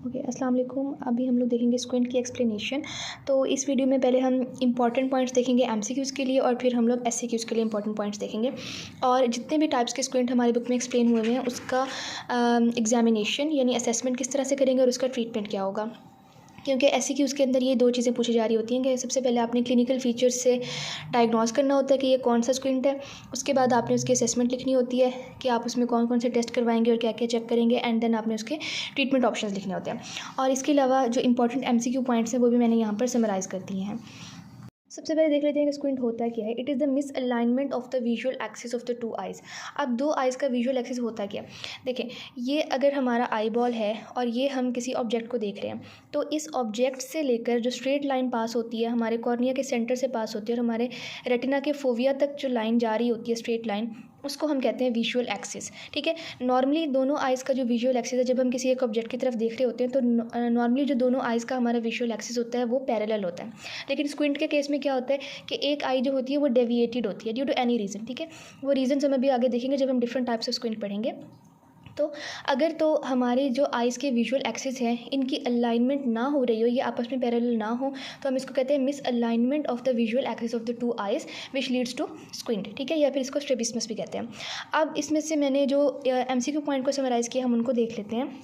Okay, अस्सलाम वालेकुम। अभी हम लोग देखेंगे स्क्विंट की एक्सप्लेनेशन। तो इस वीडियो में पहले हम इंपॉर्टेंट पॉइंट्स देखेंगे एमसीक्यूज़ के लिए और फिर हम लोग एससीक्यूज़ के लिए इंपॉर्टेंट पॉइंट्स देखेंगे। और जितने भी टाइप्स के स्क्विंट हमारी बुक में एक्सप्लेन हुए हैं उसका एग्जामिनेशन यानी असेसमेंट किस तरह से करेंगे और उसका ट्रीटमेंट क्या होगा, क्योंकि एससीक्यूज़ के अंदर ये दो चीज़ें पूछी जा रही होती हैं कि सबसे पहले आपने क्लिनिकल फीचर्स से डायग्नोस करना होता है कि ये कौन सा स्क्विंट है। उसके बाद आपने उसकी असेसमेंट लिखनी होती है कि आप उसमें कौन कौन से टेस्ट करवाएंगे और क्या क्या चेक करेंगे, एंड देन आपने उसके ट्रीटमेंट ऑप्शंस लिखने होते हैं। और इसके अलावा जो इंपॉर्टेंट एमसीक्यू पॉइंट्स हैं वो भी मैंने यहाँ पर समराइज़ कर दिए हैं। सबसे पहले देख लेते हैं कि स्क्विंट होता क्या है। It is the miss alignment of the visual axis of the two eyes. अब दो आइज़ का विजुअल एक्सिस होता क्या, देखें, ये अगर हमारा आई बॉल है और ये हम किसी ऑब्जेक्ट को देख रहे हैं, तो इस ऑब्जेक्ट से लेकर जो स्ट्रेट लाइन पास होती है हमारे कॉर्निया के सेंटर से पास होती है और हमारे रेटिना के फोविया तक जो लाइन जा रही होती है स्ट्रेट लाइन, उसको हम कहते हैं विजुअल एक्सिस। ठीक है, नॉर्मली दोनों आइज़ का जो विजुअल एक्सिस है, जब हम किसी एक ऑब्जेक्ट की तरफ देख रहे होते हैं तो नॉर्मली जो दोनों आइज़ का हमारा विजुअल एक्सिस होता है वो पैरेलल होता है। लेकिन स्क्विंट के केस में क्या होता है कि एक आई जो होती है वो डेविएटेड होती है ड्यू टू एनी रीज़न। ठीक है, वो रीज़न हम अभी आगे देखेंगे जब हम डिफरेंट टाइप्स ऑफ स्क्विंट पढ़ेंगे। तो अगर तो हमारे जो आइज़ के विजुअल एक्सिस हैं इनकी अलाइनमेंट ना हो रही हो, ये आपस में पैरेलल ना हो, तो हम इसको कहते हैं misalignment of the visual axis of the two eyes which leads to squint. ठीक है, या फिर इसको स्ट्रैबिस्मस भी कहते हैं। अब इसमें से मैंने जो एमसीक्यू पॉइंट को समराइज़ किया हम उनको देख लेते हैं।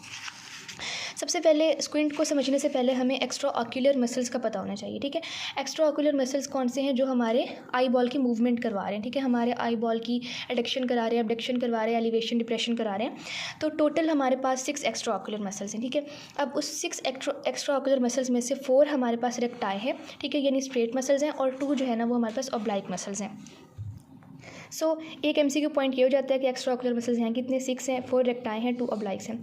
सबसे पहले स्क्विंट को समझने से पहले हमें एक्स्ट्रा ऑक्यूलर मसल्स का पता होना चाहिए। ठीक है, एक्स्ट्रा ऑक्यूलर मसल्स कौन से हैं जो हमारे आई बॉल की मूवमेंट करवा रहे हैं। ठीक है, हमारे आई बॉल की एडक्शन करा रहे हैं, एबडक्शन करवा रहे हैं, एलिवेशन डिप्रेशन करा रहे हैं। तो टोटल हमारे पास 6 एक्स्ट्रा ऑक्यूलर मसल्स हैं। ठीक है, अब उस 6 एक्स्ट्रा ऑक्यूलर मसल्स में से 4 हमारे पास रेक्टाई है। ठीक है, यानी स्ट्रेट मसल्स हैं, और 2 जो है ना वो हमारे पास ऑब्लाइक मसल्स हैं। एक एमसीक्यू पॉइंट ये हो जाता है कि एक्स्ट्रा ऑक्यूलर मसल्स हैं कितने, 6 हैं, 4 रेक्टाई हैं, 2 ऑब्लाइक्स हैं।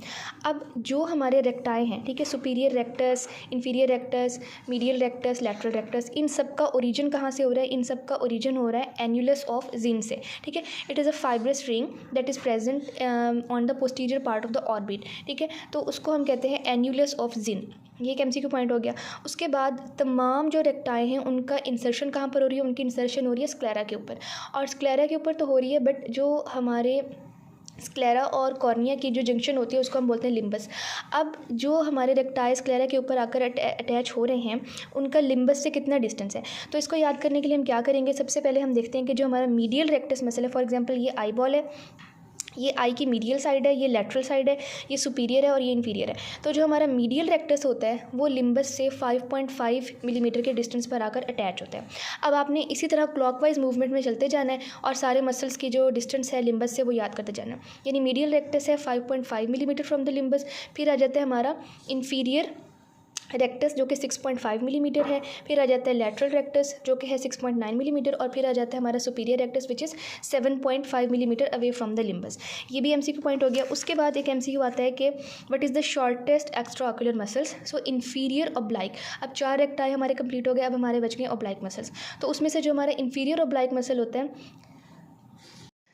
अब जो हमारे रेक्टाई हैं, ठीक है, superior rectus, inferior rectus, medial rectus, lateral rectus, इन सब का ओरिजिन कहाँ से हो रहा है? इन सब का ओरिजिन हो रहा है एन्यूलस ऑफ जिन से। ठीक है, it is a fibrous ring that is present on the posterior part of the orbit. ठीक है, तो उसको हम कहते हैं एन्यूलस ऑफ जिन। ये एक एमसीक्यू पॉइंट हो गया। उसके बाद तमाम जो रेक्टाई हैं उनका इंसर्शन कहाँ पर हो रही है? उनकी इंसर्शन हो रही है स्क्लेरा के ऊपर, और स्क्लेरा के ऊपर तो हो रही है, बट जो हमारे स्क्लेरा और कॉर्निया की जो जंक्शन होती है उसको हम बोलते हैं लिम्बस। अब जो हमारे रेक्टाई स्क्लेरा के ऊपर आकर अटैच हो रहे हैं उनका लिम्बस से कितना डिस्टेंस है, तो इसको याद करने के लिए हम क्या करेंगे, सबसे पहले हम देखते हैं कि जो हमारा मीडियल रेक्टस मसल है, फॉर एग्जांपल ये आई बॉल है, ये आई की मीडियल साइड है, ये लैटरल साइड है, ये सुपीरियर है और ये इन्फीरियर है। तो जो हमारा मीडियल रेक्टस होता है वो लिम्बस से 5.5 मिलीमीटर के डिस्टेंस पर आकर अटैच होता है। अब आपने इसी तरह क्लॉकवाइज मूवमेंट में चलते जाना है और सारे मसल्स की जो डिस्टेंस है लिम्बस से वो याद करते जाना है। यानी मीडियल रेक्टस है 5.5 मिलीमीटर फ्रॉम द लिम्बस, फिर आ जाता है हमारा इन्फीरियर रेक्टस जो कि 6.5 मिलीमीटर है, फिर आ जाता है लैटरल रेक्टस जो कि है 6.9 मिलीमीटर, और फिर आ जाता है हमारा superior rectus which is 7.5 millimetre away from the limbus. ये भी एमसीक्यू पॉइंट हो गया। उसके बाद एक एमसीक्यू आता है कि what is the shortest extra ocular muscles, so inferior oblique. अब 4 रेक्टाई हमारे कंप्लीट हो गए, अब हमारे बच गए ऑब्लाइक मसल्स। तो उसमें से जो हमारा इन्फीरियर ऑब्लाइक मसल होता है,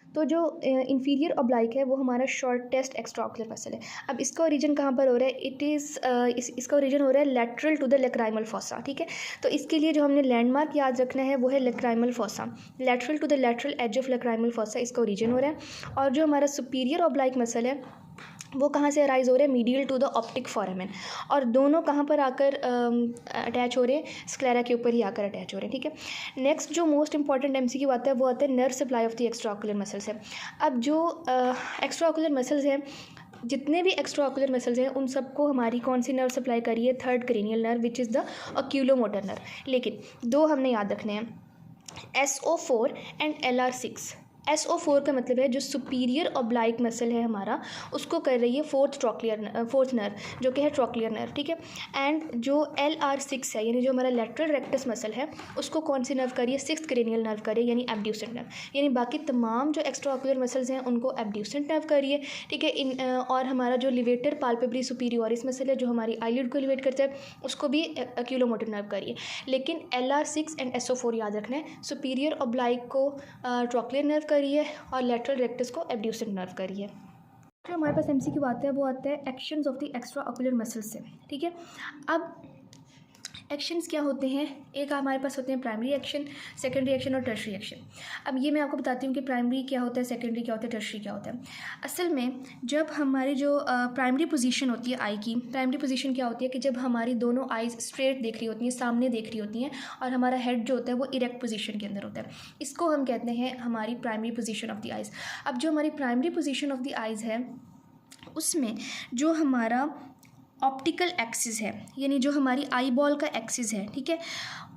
तो जो इन्फीरियर ऑब्लाइक है वो हमारा शॉर्टेस्ट एक्स्ट्रा ऑक्यूलर मसल है। अब इसका ओरिजिन कहाँ पर हो रहा है? इट इज़ इसका ओरिजिन हो रहा है lateral to the lacrimal fossa. ठीक है, तो इसके लिए जो हमने लैंडमार्क याद रखना है वो है lacrimal fossa. Lateral to the lateral edge of lacrimal fossa इसका ओरिजिन हो रहा है। और जो हमारा सुपीरियर ऑब्लाइक मसल है वो कहाँ से अराइज हो रहे हैं? Medial to the optic foramen. और दोनों कहाँ पर आकर अटैच हो रहे हैं? स्क्लेरा के ऊपर ही आकर अटैच हो रहे हैं। ठीक है, नेक्स्ट जो मोस्ट इंपॉर्टेंट एमसीक्यू आता है वो आता है nerve supply of the extra ocular muscles है। अब जो एक्स्ट्रा ऑक्यूलर मसल्स हैं, जितने भी एक्स्ट्रा ऑक्यूलर मसल्स हैं उन सबको हमारी कौन सी नर्व सप्लाई करी है? Third cranial nerve which is the oculomotor nerve. लेकिन दो हमने याद रखने हैं, SO4 एंड LR6। SO4 का मतलब है जो सुपीरियर ऑब्लाइक मसल है हमारा उसको कर रही है फोर्थ नर्व जो कि है ट्रॉक्लियर नर्व। ठीक है, एंड जो LR6 है यानी जो हमारा लैटरल रेक्टस मसल है उसको कौन सी नर्व करिए? 6th क्रेनियल नर्व करिए, यानी एब्ड्यूसेंट नर्व। यानी बाकी तमाम जो एक्स्ट्रा ऑक्यूलर मसल्स हैं उनको एब्ड्यूसेंट नर्व करिए। ठीक है, और हमारा जो लिवेटर पाल्पेब्री सुपीरियोरिस मसल है जो हमारी आईलिड को लिवेट करता है उसको भी ऑक्यूलोमोटर नर्व करिए। लेकिन LR6 एंड SO4 याद रखना है, सुपीरियर ऑब्लाइक को ट्रॉक्लियर नर्व करिए और लैटरल रेक्टस को एब्ड्यूसेंट नर्व करिए। जो हमारे पास एमसीक्यू आता है वो आता है actions of the extra ocular muscles से। ठीक है, अब एक्शंस क्या होते हैं, एक हमारे पास होते हैं प्राइमरी एक्शन, सेकेंडरी एक्शन और टर्शरी एक्शन। अब ये मैं आपको बताती हूँ कि प्राइमरी क्या होता है, सेकेंडरी क्या होता है, टर्शरी क्या होता है। असल में जब हमारी जो प्राइमरी पोजीशन होती है आई की, प्राइमरी पोजीशन क्या होती है कि जब हमारी दोनों आइज़ स्ट्रेट देख रही होती हैं, सामने देख रही होती हैं, और हमारा हेड जो होता है वो इरेक्ट पोजीशन के अंदर होता है, इसको हम कहते हैं हमारी primary position of the eyes. अब जो हमारी primary position of the eyes है उसमें जो हमारा ऑप्टिकल एक्सिस है, यानी जो हमारी आई बॉल का एक्सिस है, ठीक है,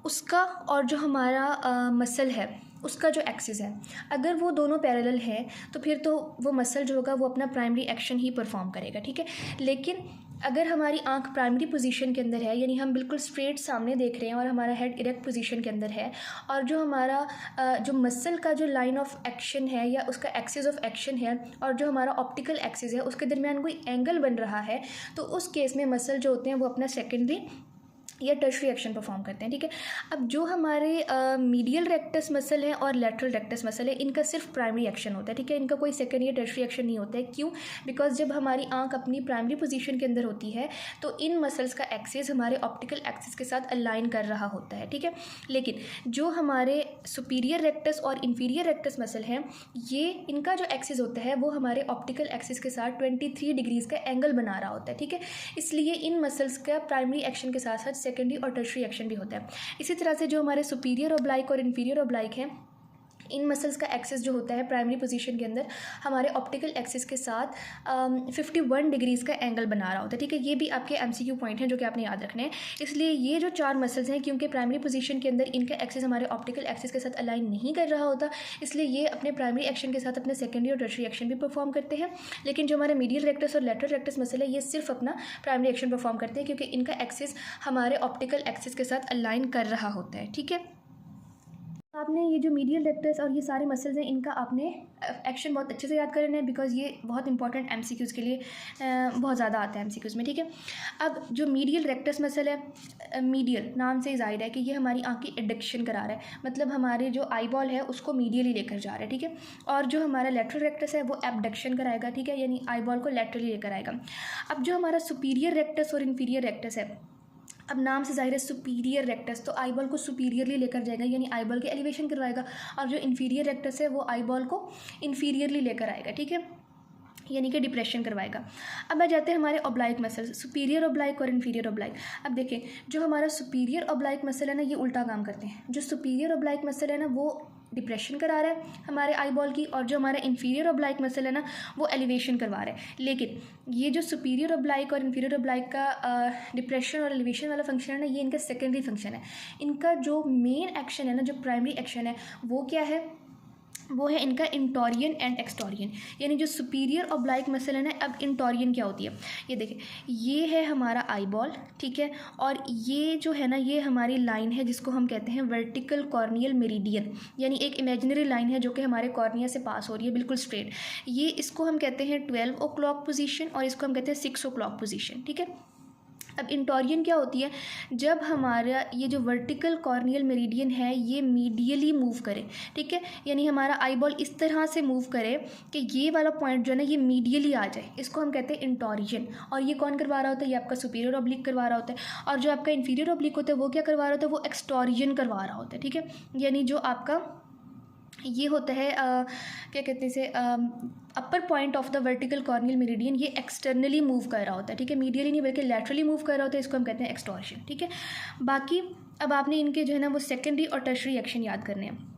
उसका और जो हमारा मसल है उसका जो एक्सिस है, अगर वो दोनों पैरेलल है तो फिर तो वो मसल जो होगा वो अपना प्राइमरी एक्शन ही परफॉर्म करेगा, ठीक है। लेकिन अगर हमारी आंख प्राइमरी पोजीशन के अंदर है, यानी हम बिल्कुल स्ट्रेट सामने देख रहे हैं और हमारा हेड इरेक्ट पोजीशन के अंदर है, और जो हमारा जो मसल का जो लाइन ऑफ एक्शन है या उसका एक्सिस ऑफ एक्शन है और जो हमारा ऑप्टिकल एक्सिस है उसके दरमियान कोई एंगल बन रहा है, तो उस केस में मसल जो होते हैं वो अपना सेकेंडरी या टर्शरी एक्शन परफॉर्म करते हैं, ठीक है। अब जो हमारे मीडियल रेक्टस मसल है और लेटरल रेक्टस मसल है, इनका सिर्फ प्राइमरी एक्शन होता है, ठीक है, इनका कोई सेकेंडरी या टर्शरी एक्शन नहीं होता है। क्यों? बिकॉज जब हमारी आंख अपनी प्राइमरी पोजीशन के अंदर होती है तो इन मसल्स का एक्सिस हमारे ऑप्टिकल एक्सिस के साथ अलाइन कर रहा होता है, ठीक है। लेकिन जो हमारे सुपीरियर रेक्टस और इन्फीरियर रेक्टस मसल हैं, ये इनका जो एक्सिस होता है वो हमारे ऑप्टिकल एक्सिस के साथ 23 डिग्रीज़ का एंगल बना रहा होता है, ठीक है। इसलिए इन मसल्स का प्राइमरी एक्शन के साथ साथ सेकेंडरी और टर्शरी एक्शन भी होता है। इसी तरह से जो हमारे सुपीरियर ऑब्लाइक और इन्फीरियर ऑब्लाइक हैं, इन मसल्स का एक्सिस जो होता है प्राइमरी पोजीशन के अंदर हमारे ऑप्टिकल एक्सिस के साथ 51 डिग्रीज़ का एंगल बना रहा होता है, ठीक है। ये भी आपके एमसीक्यू पॉइंट हैं जो कि आपने याद रखने हैं। इसलिए ये जो 4 मसल्स हैं, क्योंकि प्राइमरी पोजीशन के अंदर इनका एक्सिस हमारे ऑप्टिकल एक्सिस के साथ अलाइन नहीं कर रहा होता, इसलिए ये अपने प्राइमरी एक्शन के साथ अपने सेकेंडरी और टर्शरी एक्शन भी परफॉर्म करते हैं। लेकिन जो हमारे मीडियल रेक्टस और लेटरल रेक्टस मसल है, ये सिर्फ अपना प्राइमरी एक्शन परफॉर्म करते हैं क्योंकि इनका एक्सिस हमारे ऑप्टिकल एक्सिस के साथ अलाइन कर रहा होता है, ठीक है। आपने ये जो मीडियल रेक्टस और ये सारे मसल्स हैं, इनका आपने एक्शन बहुत अच्छे से याद करना है, बिकॉज ये बहुत इंपॉर्टेंट एमसीक्यूज़ के लिए बहुत ज़्यादा आता है एमसीक्यूज़ में, ठीक है। अब जो मीडियल रेक्टस मसल है, मीडियल नाम से ही जाहिर है कि ये हमारी आँख की एडक्शन करा रहा है, मतलब हमारे जो आई बॉल है उसको मीडियली लेकर जा रहा है, ठीक है। और जो हमारा लेटरल रेक्टस है वो एबडक्शन कराएगा, ठीक है, यानी आई बॉल को लेटरली लेकर आएगा। अब जो हमारा सुपीरियर रेक्टस और इन्फीरियर रेक्टस है, अब नाम से जाहिर है सुपीरियर रेक्टस, तो आई बॉल को सुपीरियरली लेकर जाएगा, यानी आई बॉल के एलिवेशन करवाएगा, और जो इन्फीरियर रेक्टस है वो आई बॉल को इन्फीरियरली लेकर आएगा, ठीक है, यानी कि डिप्रेशन करवाएगा। अब आ जाते हैं हमारे ऑब्लाइक मसल, सुपीरियर ऑब्लाइक और इन्फीरियर ऑब्लाइक। अब देखें, जो हमारा सुपीरियर ऑब्लाइक मसल है ना, ये उल्टा काम करते हैं। जो सुपीरियर ऑब्लाइक मसल है ना, वो डिप्रेशन करा रहा है हमारे आई बॉल की, और जो हमारा इन्फीरियर ऑब्लाइक मसल है ना, वो एलिवेशन करवा रहा है। लेकिन ये जो सुपीरियर ऑब्लाइक और इन्फीरियर ऑब्लाइक का डिप्रेशन और एलिवेशन वाला फंक्शन है ना, ये इनका सेकेंडरी फंक्शन है। इनका जो मेन एक्शन है ना, जो प्राइमरी एक्शन है, वो क्या है? वो है इनका इंटोरियन एंड एक्सटोरियन। यानी जो सुपीरियर ऑब्लाइक मसल है ना, अब इंटोरियन क्या होती है, ये देखें, ये है हमारा आई बॉल, ठीक है, और ये जो है ना, ये हमारी लाइन है जिसको हम कहते हैं वर्टिकल कॉर्नियल मेरिडियन, यानी एक इमेजिनरी लाइन है जो कि हमारे कॉर्निया से पास हो रही है बिल्कुल स्ट्रेट। ये इसको हम कहते हैं 12 o'clock पोजीशन और इसको हम कहते हैं 6 o'clock पोजीशन, ठीक है। अब इंटोरियन क्या होती है? जब हमारा ये जो वर्टिकल कॉर्नियल मेरिडियन है ये मीडियली मूव करे, ठीक है, यानी हमारा आई बॉल इस तरह से मूव करे कि ये वाला पॉइंट जो है ना ये मीडियली आ जाए, इसको हम कहते हैं इंटोरियन। और ये कौन करवा रहा होता है? ये आपका सुपीरियर ऑब्लिक करवा रहा होता है। और जो आपका इन्फीरियर ऑब्लिक होता है वो क्या करवा रहा होता है? वो एक्सटोरियन करवा रहा होता है, ठीक है। यानी जो आपका ये होता है क्या कहते हैं इसे, upper point of the vertical corneal meridian, ये एक्सटर्नली मूव कर रहा होता है, ठीक है, मीडियली नहीं बल्कि लैटरली मूव कर रहा होता है, इसको हम कहते हैं एक्सटॉर्शन, ठीक है। बाकी अब आपने इनके जो है ना वो सेकेंडरी और टर्शरी एक्शन याद करने हैं।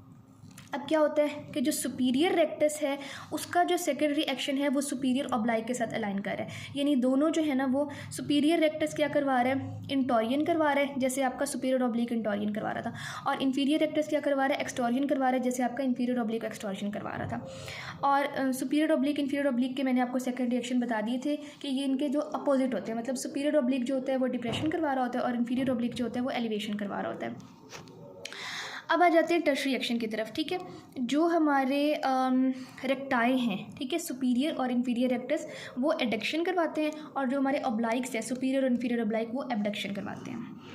अब क्या होता है कि जो सुपीरियर रेक्टस है उसका जो सेकेंडरी एक्शन है वो सुपीरियर ऑब्लाइक के साथ अलाइन कर रहा है, यानी दोनों जो है ना वो सुपीरियर रेक्टस क्या करवा रहा है? इंटोरियन करवा रहा है, जैसे आपका सुपीरियर ऑब्लिक इंटोरियन करवा रहा था। और इन्फीरियर रेक्टस क्या करवा रहा है? एक्सटोरियन करवा रहा है, जैसे आपका इन्फीरियर ऑब्लिक एक्सटोरियन करवा रहा था। और सुपीरियर ऑब्लिक इन्फीरियर ऑब्लिक के मैंने आपको सेकेंडरी एक्शन बता दिए थे कि ये इनके जो अपोजिट होते हैं, मतलब सुपीरियर ऑब्लिक जो होता है वो डिप्रेशन करवा रहा होता है और इन्फीरियर ऑब्लिक जो होता है वो एलिवेशन करवा रहा होता है। अब आ जाते हैं टर्शरी एक्शन की तरफ, ठीक है। जो हमारे रेक्टाई हैं, ठीक है, सुपीरियर और इन्फीरियर रेक्टस, वो एडक्शन करवाते हैं, और जो हमारे ऑब्लाइक्स हैं सुपीरियर और इन्फीरियर ऑब्लाइक, वो एबडक्शन करवाते हैं।